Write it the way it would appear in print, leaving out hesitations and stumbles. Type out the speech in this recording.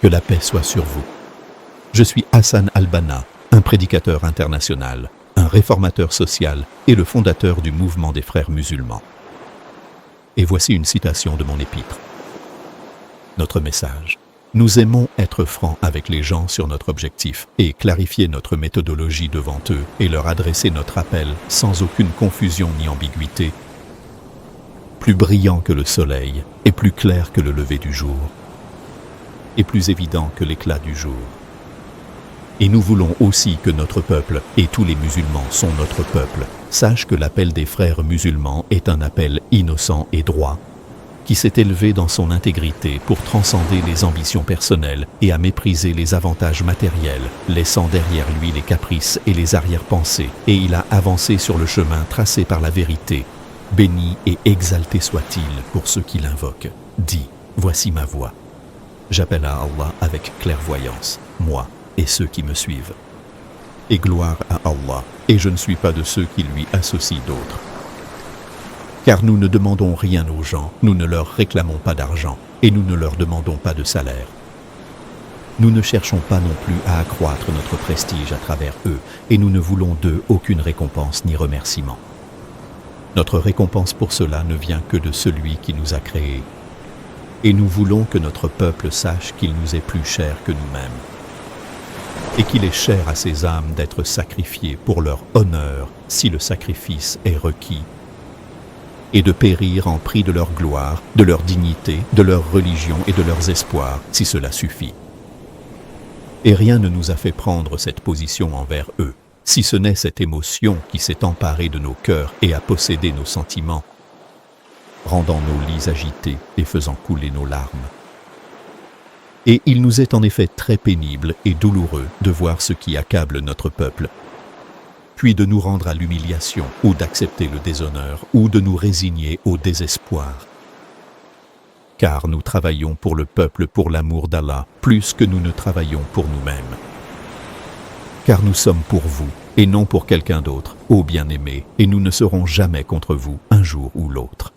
Que la paix soit sur vous. Je suis Hassan al-Banna, un prédicateur international, un réformateur social et le fondateur du mouvement des frères musulmans. Et voici une citation de mon épître. Notre message. Nous aimons être francs avec les gens sur notre objectif et clarifier notre méthodologie devant eux et leur adresser notre appel sans aucune confusion ni ambiguïté. Plus brillant que le soleil et plus clair que le lever du jour et plus évident que l'éclat du jour. Et nous voulons aussi que notre peuple, et tous les musulmans sont notre peuple, sachent que l'appel des frères musulmans est un appel innocent et droit, qui s'est élevé dans son intégrité pour transcender les ambitions personnelles et à mépriser les avantages matériels, laissant derrière lui les caprices et les arrière-pensées, et il a avancé sur le chemin tracé par la vérité. Béni et exalté soit-il pour ceux qui l'invoquent. Dis, voici ma voix. J'appelle à Allah avec clairvoyance, moi et ceux qui me suivent. Et gloire à Allah, et je ne suis pas de ceux qui lui associent d'autres. Car nous ne demandons rien aux gens, nous ne leur réclamons pas d'argent, et nous ne leur demandons pas de salaire. Nous ne cherchons pas non plus à accroître notre prestige à travers eux, et nous ne voulons d'eux aucune récompense ni remerciement. Notre récompense pour cela ne vient que de celui qui nous a créés. Et nous voulons que notre peuple sache qu'il nous est plus cher que nous-mêmes. Et qu'il est cher à ces âmes d'être sacrifiées pour leur honneur si le sacrifice est requis, et de périr en prix de leur gloire, de leur dignité, de leur religion et de leurs espoirs, si cela suffit. Et rien ne nous a fait prendre cette position envers eux, si ce n'est cette émotion qui s'est emparée de nos cœurs et a possédé nos sentiments, rendant nos lits agités et faisant couler nos larmes. Et il nous est en effet très pénible et douloureux de voir ce qui accable notre peuple, puis de nous rendre à l'humiliation, ou d'accepter le déshonneur, ou de nous résigner au désespoir. Car nous travaillons pour le peuple pour l'amour d'Allah, plus que nous ne travaillons pour nous-mêmes. Car nous sommes pour vous, et non pour quelqu'un d'autre, ô bien-aimés, et nous ne serons jamais contre vous un jour ou l'autre.